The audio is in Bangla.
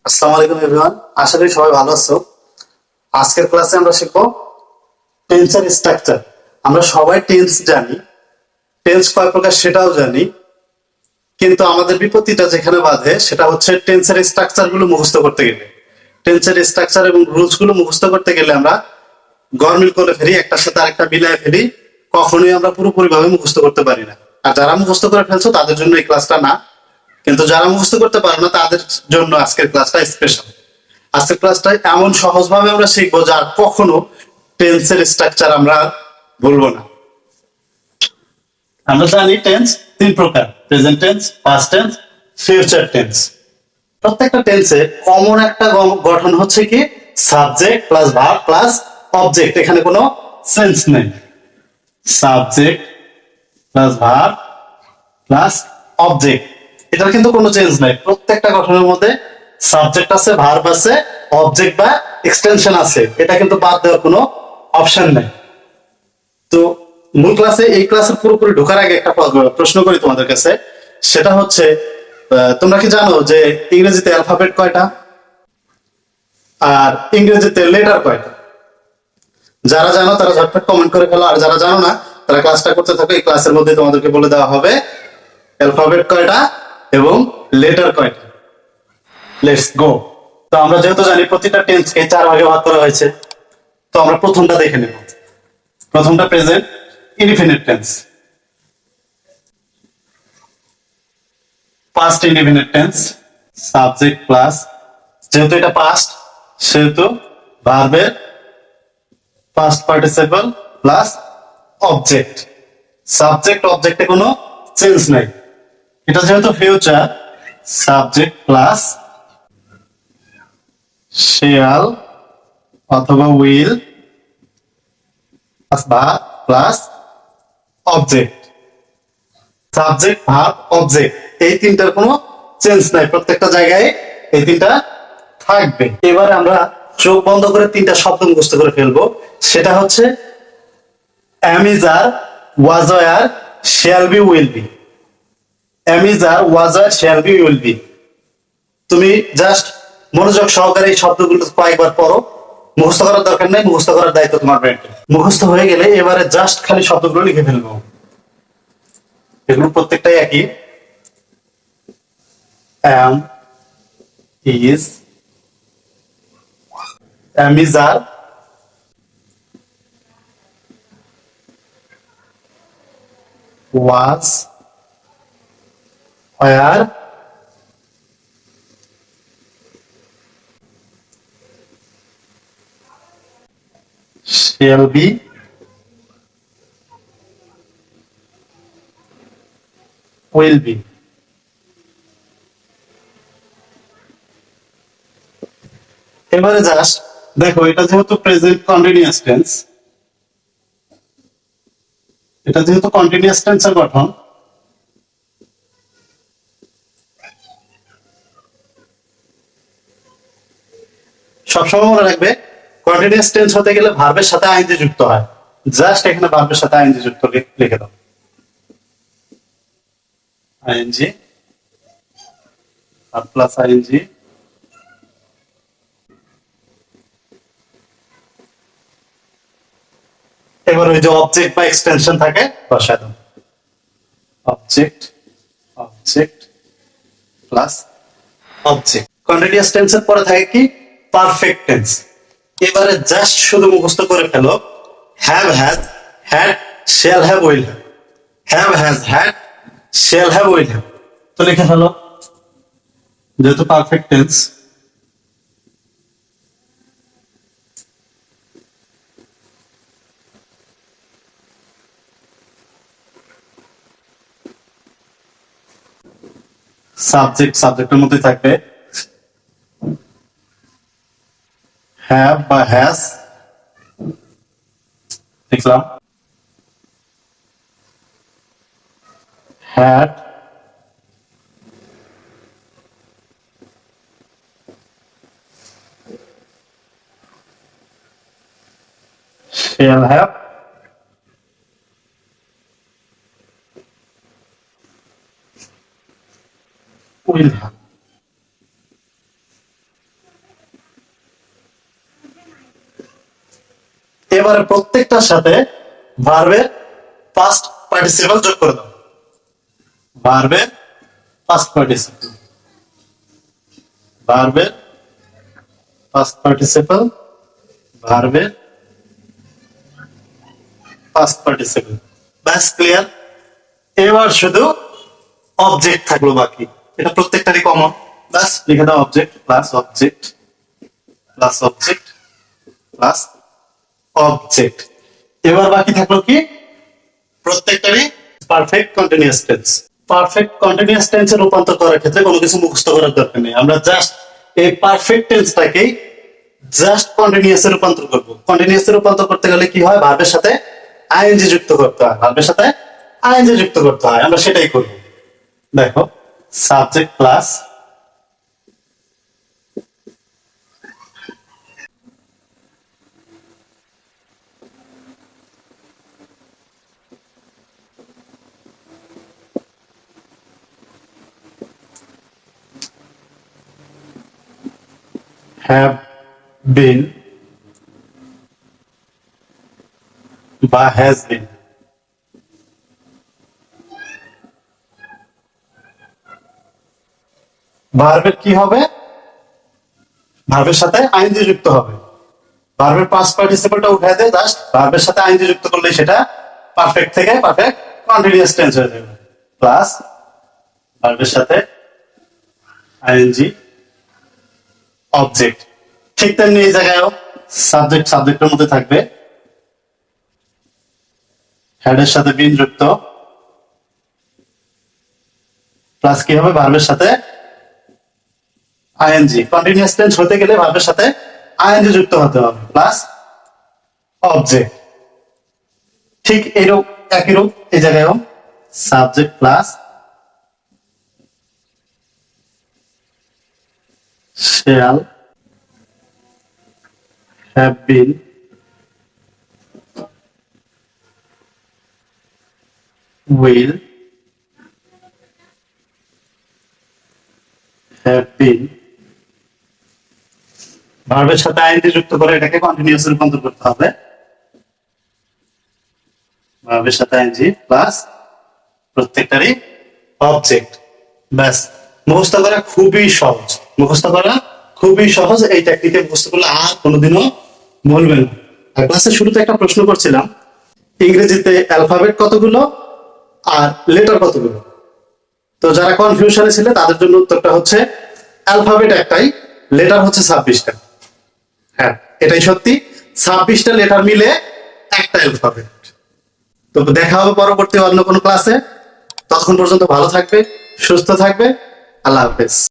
আসসালামু আলাইকুম এভরিওয়ান, আশা করি সবাই ভালো আছো। আজকের ক্লাসে আমরা শিখবো টেন্সের স্ট্রাকচার। আমরা সবাই টেন্স জানি, টেন্স কয় প্রকার সেটাও জানি, কিন্তু আমাদের বিপত্তিটা যেখানে বাধে সেটা হচ্ছে টেন্সের স্ট্রাকচার গুলো মুখস্থ করতে গেলে। টেন্সের স্ট্রাকচার এবং রুলস গুলো মুখস্থ করতে গেলে আমরা গরমিল করে ফেলি, একটার সাথে আরেকটা মিলাই ফেলি, কখনোই আমরা পুরোপুরি ভাবে মুখস্থ করতে পারি না। আর যারা মুখস্থ করে ফেলছো তাদের জন্য এই ক্লাসটা না, কিন্তু যারা মুখস্থ করতে পারো না তাদের জন্য আজকের ক্লাসটা স্পেশাল। আজকের ক্লাসটায় এমন সহজভাবে আমরা শিখবো যার কখনো টেন্সের স্ট্রাকচার আমরা ভুলবো না। আমরা জানি টেন্স তিন প্রকার: present tense, past tense, future tense. প্রত্যেকটা টেন্সে কমন একটা গঠন হচ্ছে কি subject plus verb plus object. এখানে কোনো সেন্স নেই। Subject plus verb plus object, এটার কিন্তু কোনো চেঞ্জ নাই। প্রত্যেকটা গঠনের মধ্যে সাবজেক্ট আছে, ভার্ব আছে, অবজেক্ট বা এক্সটেনশন আছে, এটা কিন্তু বাদ দেওয়ার কোনো অপশন নাই। তো মূল ক্লাসে, এই ক্লাসের পুরোপুরি ঢোকার আগে একটা প্রশ্ন করি তোমাদের কাছে। সেটা হচ্ছে, তোমরা কি জানো যে ইংরেজিতে অ্যালফাবেট কয়টা আর ইংরেজিতে লেটার কয়টা? যারা জানো তারা ঝটপট কমেন্ট করে ফেলো, আর যারা জানো না তারা ক্লাসটা করতে থাকো। এই ক্লাসের মধ্যে তোমাদেরকে বলে দেওয়া হবে অ্যালফাবেট কয়টা এবং লেটার কয়টা। Let's go. তো আমরা যেহেতু জানি প্রতিটা টেন্সকে চার ভাগে ভাগ করা হয়েছে, তো আমরা প্রথমটা দেখে নেব। প্রথমটা present indefinite tense. Past indefinite tense, subject plus, যেহেতু এটা পাস্ট সেহেতু ভার্বের past participle plus object. Subject অবজেক্টে কোনো চেঞ্জ নাই। এটা যেহেতু ফিউচার, সাবজেক্ট প্লাস শেয়াল অথবা উইল বা plus object. Subject verb object, এই তিনটার কোনো চেঞ্জ নাই, প্রত্যেকটা জায়গায় এই তিনটা থাকবে। এবারে আমরা চোখ বন্ধ করে তিনটা শব্দ মুখস্থ করে ফেলবো। সেটা হচ্ছে am is are, ওয়াজয়ার, shall be, will be. Am is are, ওয়াজয়ার, shall be, will be. তুমি জাস্ট মনোযোগ সহকারে এই শব্দগুলো কয়েকবার পড়ো। মুখস্থ করার দরকার নেই, মুখস্থ করার দায়িত্ব তোমার ব্রেনকে। মুখস্থ হয়ে গেলে এবারে জাস্ট খালি শব্দগুলো লিখে ফেলবো। এগুলো প্রত্যেকটাই একই। am, is, amizar, was, where, shall be, will be। এবারে জাস্ট দেখো, এটা যেহেতু প্রেজেন্ট কন্টিনিউয়াস টেন্স, এটা যেহেতু কন্টিনিউয়াস টেন্সের গঠন, সবসময় মনে রাখবে কন্টিনিউয়াস টেন্স হতে গেলে ভার্বের সাথে আইএনজি যুক্ত হয়। জাস্ট এখানে ভার্বের সাথে আইএনজি যুক্ত লিখে দাও, আইএনজি আর প্লাস আইএনজি। এবার ওই যে অবজেক্ট বা এক্সটেনশন থাকে বসায় দাও, object, object plus object. Continuous টেন্সের পরে থাকে কি পারফেক্ট টেন্স। এবারে জাস্ট শুধু মুখস্থ করে ফেলো have, has, had, shall have, will have. Have, has, had, shall have, will have. তো লিখে ফেলো, যেহেতু পারফেক্ট টেন্স। সাবজেক্ট সাবজেক্টের মধ্যে থাকবে হ্যাভ বা হ্যাজ, লিখলাম had, shall have, will have। এবারে প্রত্যেকটার সাথে ভার্বের পাস্ট পার্টিসিপল যোগ করে দাও। ভার্বের পাস্ট পার্টিসিপল, ভার্বের পাস্ট পার্টিসিপল, ভার্বের পাস্ট পার্টিসিপল। ব্যাস ক্লিয়ার। এবার শুধু অবজেক্ট থাকলো বাকি, এটা প্রত্যেকটারই কমন। ব্যাস লিখে দাও object plus object plus object plus object. এবার বাকি থাকলো কি, প্রত্যেকটারই perfect continuous tense. Perfect continuous টেন্সে রূপান্তর করার ক্ষেত্রে কোনো কিছু মুখস্থ করার দরকার নেই, আমরা জাস্ট এই পারফেক্ট টেন্সটাকেই জাস্ট কন্টিনিউয়াসে রূপান্তর করব। কন্টিনিউয়াসে রূপান্তর করতে গেলে কি হয়, ভার্বের সাথে আইএনজি যুক্ত করতে হয়, ভার্বের সাথে আইএনজি যুক্ত করতে হয়, আমরা সেটাই করব। দেখো সাবজেক্ট প্লাস have been বা has been। ভার্বের কি হবে, ভার্বের সাথে আইএনজি যুক্ত হবে। ভার্বের পাস্ট পার্টিসিপলটা উঠায় দিয়ে জাস্ট ভার্বের সাথে আইএনজি যুক্ত করলে সেটা পারফেক্ট থেকে পারফেক্ট কন্টিনিউয়াস টেন্স হয়ে যাবে। প্লাস ভার্বের সাথে আইএনজি অবজেক্ট। ঠিক তেমনি এই জায়গায়ও সাবজেক্ট সাবজেক্টের মধ্যে থাকবে, হেডের সাথে বিন যুক্ত, প্লাস কি হবে, ভার্বের সাথে আইএনজি। কন্টিনিউয়াস টেন্স হতে গেলে ভার্বের সাথে আইএনজি যুক্ত হতে হবে, প্লাস অবজেক্ট। ঠিক এইরূপ একই রূপ এই জায়গায়ও subject plus shall have been will have been। ভার্বের সাথে আইএনজি যুক্ত করে এটাকে কন্টিনিউয়াস রূপান্তর করতে হবে, ভার্বের সাথে আইএনজি প্লাস প্রত্যেকটারই অবজেক্ট। ব্যাস মুখস্থ করা খুবই সহজ, মুখস্থ করা খুবই সহজ। এই টেকনিকে মুখস্থ করলে আর কোনোদিনও ভুলবেন না। আর ক্লাসের শুরুতে একটা প্রশ্ন করছিলাম, ইংরেজিতে অ্যালফাবেট কতগুলো আর লেটার কতগুলো। তো যারা কনফিউশনে ছিল তাদের জন্য উত্তরটা হচ্ছে অ্যালফাবেট একটাই, লেটার হচ্ছে 26টা। হ্যাঁ এটাই সত্যি, 26টা লেটার মিলে একটা অ্যালফাবেট। তো দেখা হবে পরবর্তী অন্য কোনো ক্লাসে। ততক্ষণ পর্যন্ত ভালো থাকবে, সুস্থ থাকবে। আল্লাহ হাফেজ।